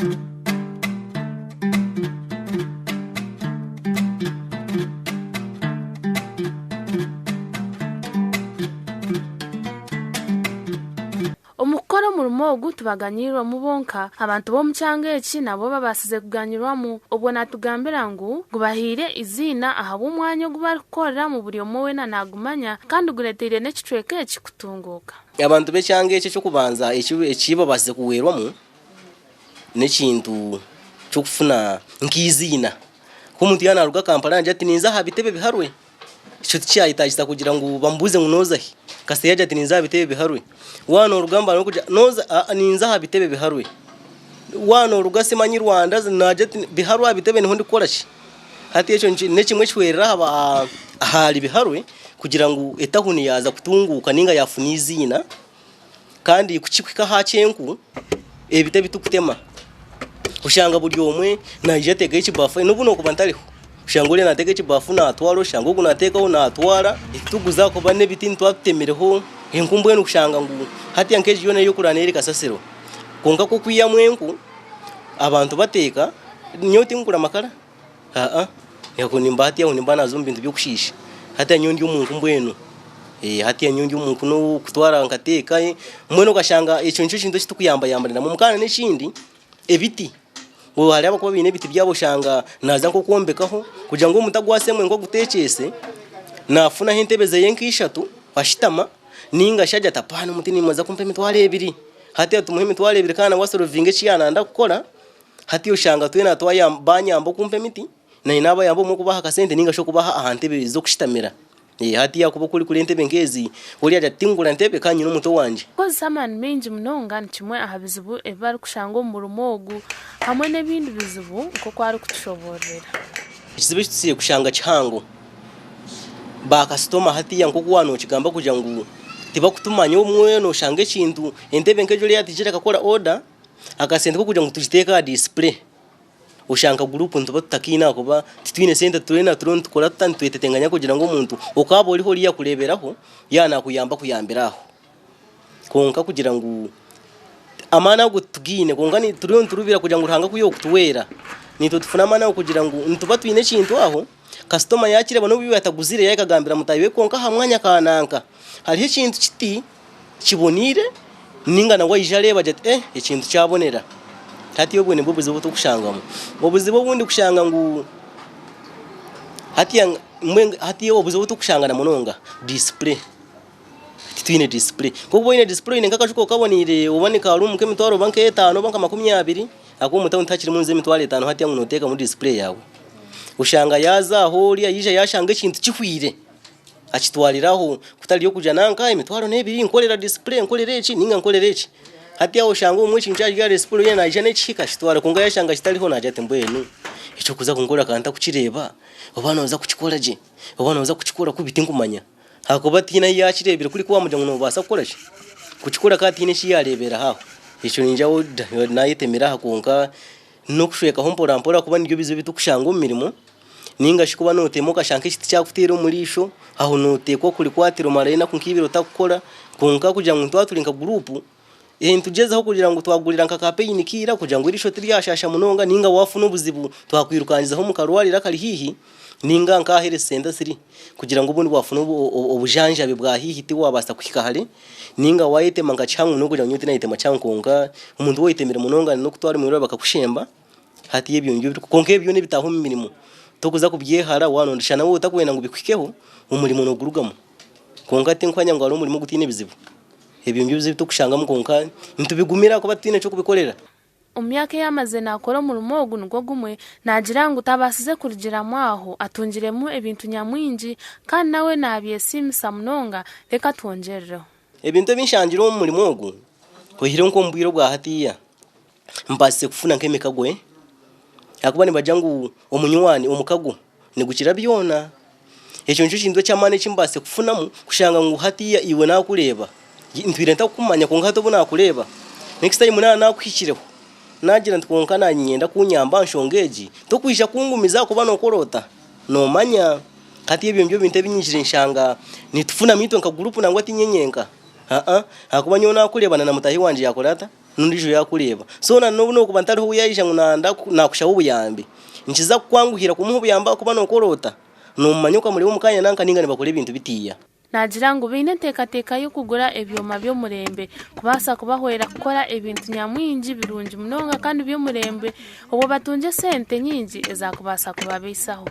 Omukoro murumo gutubaganyirwa mubonka abantu bo mucyanga eki nabo babasize kuganyirwamu obwo natugambira ngu gubahire izina ahabo umwanya gubakorera mu buri omwe nagumanya kandi gureteire n'ekicweke eki kutunguka. Abantu becyanga eki cyo kubanza ekibo basize kuwerwamu n'ekintu cyo kufuna nkizina ko muntu yana ruga Kampala anje ati ninza habitebe biharwe icyo cyayitagisa kugira ngo bambuze ngunozahi kase yaje ati ninza habitebe biharwe wano rugamba no kuja noza ninza habitebe biharwe wano rugasemanyi Rwanda naje biharwe habitebe niho ndikora ki hati echo nekimwe cywerera haba ahali biharwe kugira ngo etahuni yaza kutunguka ninga yafunizina kandi kukikwika hacenku ebitebe tukutema ushanga buri omwe naje tege ikibafu nubu no kubantariho ushangure natege ikibafu na atwaro shango gunateka na atwara ituguza ko bane bitini twatemereho enkumbwe no kushanga ngo hati yankeje yone yo kuraneri kasasero konka ko kwiya mwenku abantu bateka nyoti ngura makara yako nimbati yaho nimbana zo mbintu byo kushisha hati yanyondi umuntu mbwenu hati yanyondi umuntu no kutwara nkateka mweno kashanga echo ncho kintu kitukuyamba yambarira mu mukana n'ikindi ebiti ngo hari abakuba bine biti byabo shanga naza nko kuombekaho kugira ngo mutagwasemwe ngo gutekese nafuna hentebeze yenkishatu bashitama ninga shaja tapana mutini maza kumpe mitwale ebiri hati atumuhe mitwale ebiri kana wasorovinge cyana ndakukora hati ushanga twena twaya banyambo kumpe miti na inaba yambo mu kubaha kasente ninga sho kubaha ahantebe zo kushitamira hati yakuba kuri kuri ntebe ngezi uri aja tingura ntebe kanyi n'umuto wanje kozi samani minji munonga nikimwe ahabizibu ebari kushanga mu rumogu hamwe n'ebindi bizibu uko kwari kutushoborera ikizibu kitusiye kushanga kihango ba customer hati yanko kwano kigamba kuja ngo tiba kutumanya umwe no shange kintu entebe nkejo le yati kireka kora order akasente ko kuja ngo tujiteka display ushanga group ntuba tutakina kuba titwine sente turena turon tukora tutantwetetenganya kugira ngo umuntu ukabo uri horiya kureberaho yana kuyamba kuyambiraho konka kugira ngo amana gutugine konga ni turon turubira kugira ngo uranga kuyo kutuwera nito tufuna amana kugira ngo ntuba twine kintu aho customer yakire bano bibi ataguzire yakagambira mutayiwe konka hamwanya kananka hariho kintu kiti kibonire ninga na wayijareba jate ikintu cyabonera hati yo bwene bobuze buto kushangamo bobuze bobundi kushanga ngo hati yo bobuze buto kushangana munonga display titwine display kuko ine display ne ngakashuko kabonire ubanika ari umuke mitwaro banke 5 banka 20 ako mutawo ntakiri munze mitwaro 5 hati yangu noteka mu display yawe ushanga yaza hori yija yashanga ikintu kihwire akitwariraho kutali yo kuja nanka imitwaro nebiri nkolera display nkolera iki ninga nkolera iki hati yawo shango umwe chinchaji ya display yana ijane chika shitwara kunga yashanga shitaliho naje tembwenu ico kuza kungora kanta kuchireba obana uza kuchikora je obana uza kuchikora kubiti ngumanya hakobati na yachirebire kuri kwa mujango no basa gukora je kuchikora kati ne shi yarebera haho ico ninjawo nayitemera hakunga no kushweka hompora mpora kuba niryo bizo bitukushanga umirimo ninga shikuba no temoka shanke shiti cyakutera umurisho aho no teko kuri kwatiro marena kunkibiro takukora kunga kuja ngo twatulinka group tugezeho kugira ngo twagurira nkakapeyin kira kugira ngo irisho tiryashasha munonga ninga wafu n'ubuzibu twakwirukanyizaho mu karwarira kali hihi ninga nkahere senda siri kugira ngo ubundi wafu n'ubujanja bwa hihi ti wabasa kwikahare ninga wayete manga cyangu no kugira ngo nyute nayite macyankonga umuntu woyitemera munonga no kutwara mu biro bakakushemba hati yebyo ngibyo konke byo nebitaho mu mirimo tokuza kubyehara wanondishana wo utakwena ngo bikwikeho umurimo no gurugamo konka tinkwanya ngo ari umurimo gutine bizibu ebyo ngibyo bitukushanga mu konka ntubigumira ko batine cyo kubikorera umyaka yamaze nakora mu rumogu nugo gumwe nagira ngo utabasize kurugira mwaho atungiremo ebintu nyamwinji kandi nawe nabiye simisa munonga reka twongereho ebintu binshangiro mu rumogu ko hire nko mbwiro bwa hatiya mbase kufuna nkemekagwe akuba ni bajangu omunywani omukago ni gukira byona ekyo ncho kintu cyamane kimbase kufunamo kushanga ngo hatiya iwe nakureba ntwire ntakumanya ko ngato bona kureba next time nakwikireho nagira ntkonka nanyenda kunyamba nshongeji to kwisha kungumiza ko bano korota no manya kati ebyo mbyo binte binyishire nshanga nitufuna mito nka group nangwa tinyenyenka hakuba nyona kurebana na mutahi wanje yakorata nundijo yakureba so na no kuba ntari ho yayisha ngunanda nakusha ubuyambi nkiza kwanguhira kumuha ubuyamba kuba no korota no manyuka muri umukanya nanka ningane bakore ibintu bitiya nagira ngo bine teka yo kugura ebyoma byo murembe kubasa kubahwera gukora ibintu nyamwinji birungi munonga kandi byo murembe obo batunje sente nyinji ezakubasa kubabisaho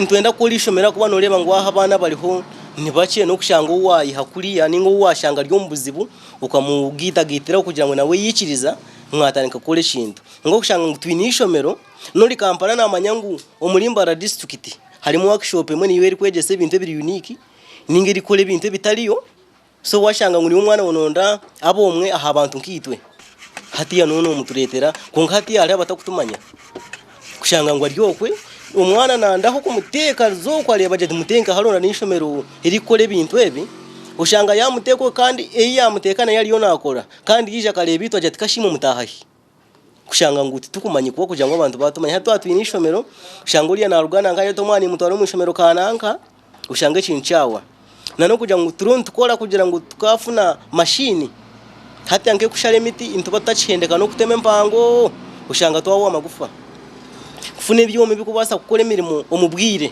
ntwenda kulishomera kuba no reba ngo aha abana bariho nibaciye no kushanga uwayi hakuriya ningo washanga ryo mbuzibu ukamugita gitira kugira ngo nawe yikiriza mwatanika kole shinto ngo kushanga ngo twinishomero nuri Kampala na manyangu omulimbara district harimo workshop emwe niyo eri kwegese ibintu biri unique ningeri kole ibintu bitaliyo so washanga ngo ni umwana wononda abomwe aha abantu nkitwe hatiya none umuturetera konga hatiya ari abatakutumanya kushanga ngo aryokwe umwana nandaho kumuteka zo kwareba je mutenka harona nishomero iri kole ibintu ebi ushanga yamuteko kandi yamutekana yari yo nakora kandi yija kareba itwa je tikashimo mutahahi kushanga ngo tukumanye kuba kugira ngo abantu batumanye hato atwinishomero ushanga uriya na rugana ngayo to mwana mutwaro mu ishomero kananka ushanga ikintu cyawa nano kugira ngo turon tukora kugira ngo tukafuna mashini hati yange kushare imiti into batacihendeka no kutema mpango ushanga twawo amagufa kufune byome bikubasa gukora imirimo umubwire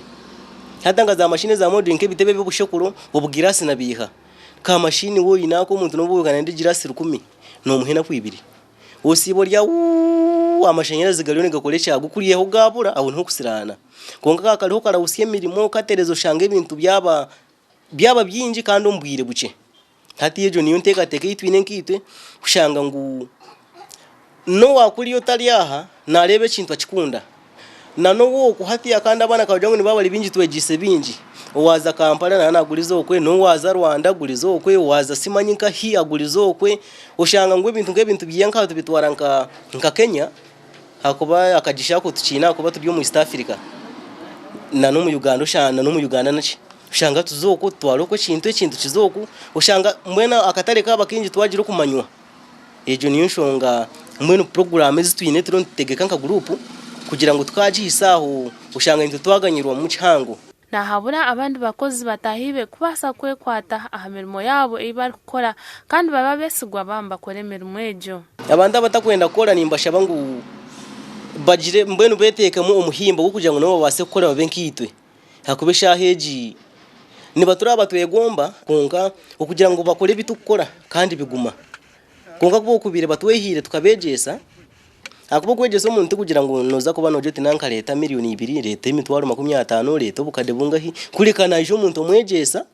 hatanga za mashine za modeling bitebe bibushekuro ubugirasi nabiha ka mashini wo inako umuntu no bugana ndi girasi 10 no muhena kwibiri osibo rya amashanyarazi galione gakoresha gukuriyeho gabura abo nto kusirana konga kakariho karawusiye mirimo katerezo shanga ibintu byaba byinji kandi umbwire buce hati yejo niyo nteka teke itwine nkitwe kushanga ngo no wakuriyo taliyaha narebe kintu akikunda nano wo kuhati yakanda abana kaje ngo nibabali binji twegise binji waza Kampala na nagurizo kwe no waza Rwanda gurizo kwe waza simanyika hi agurizo kwe ushanga ngo ibintu byanka tubitwara nka Kenya hakuba akajishako tucina kuba tubyo mu East Africa nano mu Uganda ushanga no mu Uganda naci ushanga tuzoko twaroko kintu kizoko ushanga mwena akatare kaba kinji twagira kumanywa ejo niyo nshonga mwene program ezitwine tron tegeka nka group kugira ngo twaje isaho ushanga into twaganyirwa mu cyango na habura abandi bakozi batahibe kubasa kwekwata ahamirimo yabo ibari gukora kandi baba besigwa bamba koremera umwejo abandi batakwenda gukora nimbasha bangu bagire mbwenu betekamo umuhimbo wo kugira ngo nabo base gukora babenkitwe hakubesha heji niba turaba twegomba konka ukugira ngo bakore bitukora kandi biguma konka kubo kubire batwehire tukabejesa akubo kwegesa umuntu kugira ngo noza kuba no jeti nanka leta miliyoni 2 leta imitwaro 50 leta bukade bungahi kulikana ijo umuntu mwegesa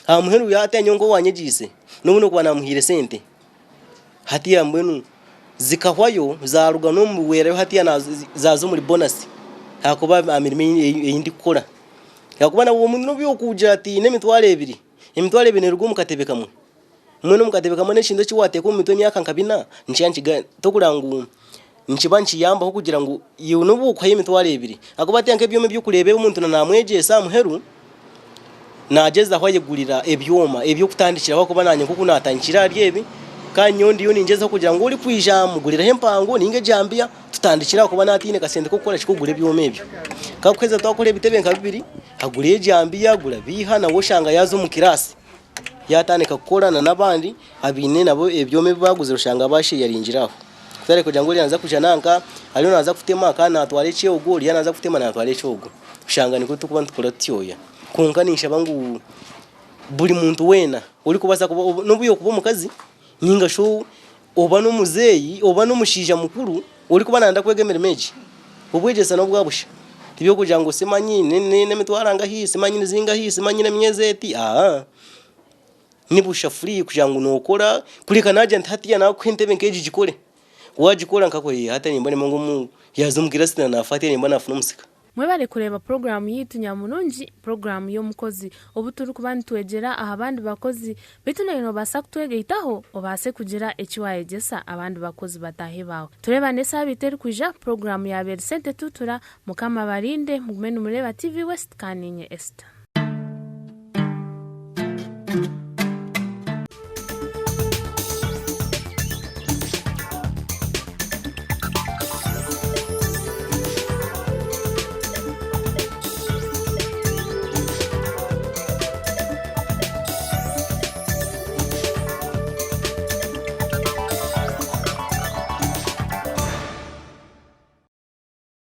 amuheru yatanyongo wanyegise nubuno kuba namuhire sente hatiya mbwenu zikahwayo za rugano mu wera hatiya zazo muri bonus hakuba amirime yindi gukora yakuba na uwo muntu byo kuja ati nemitwaro 2 emitwaro 2 rugo mukatebekamwe mwene mukatebekamwe neshindo chiwate ko mitwe myaka nkabina ncyanchiga tokurangu nchibanchi yamba ho kugira ngo yunubu kwa yemitwaro 2 akubati yanke byome byo kurebe umuntu namwegesa muheru najeza aho yegurira ebyoma ebyo kutandikira aho kuba nanye kuko natangikira ryebi kanyondi yo ninjeza kugira ngo uri kwijambo gurira hempango ninge jambia tutandikira kuba natine kasende ko gukora kigugure byome ebyo kakweza twakore bitebe nka 2 aguriye jambia gura biha na woshanga yazo mu kirasi yataneka gukorana nabandi abine nabo ebyome baguze rushanga bashi yarinjiraho tare kugira ngo yanza kujananka aliyo naza kutema kana atware cyogo liya naza kutema na atware cyogo ushanga niko tukuba tukora tyoya kunganisha bangu buri muntu wena uri kubasa nubuyo kuba mukazi ninga sho oba no muzeyi oba no mushija mukuru uri kuba nanda kwegemera meji ubwegesa no bwabusha tibyo kugira ngo semanyi ne mitwaranga hi semanyi zinga hi semanyi na myezeti nibusha free kugira ngo nokora kulika naje ntatiya na kwentebe nkeji gikore wajikora nkako hata nimbane mungu yazumukirasina na afatiye nimbana afuna musika mwebare kureba program yitu nyamunonji program yo mukozi obuturu kubandi twegera abandi bakozi bituneno basa kutwegeitaho obase kugira ekiwayegesa abandi bakozi batahe bawe tureba nesa biteri kuja program ya Bersente tutura mukama barinde mugumene mureba TV West kaninye Esther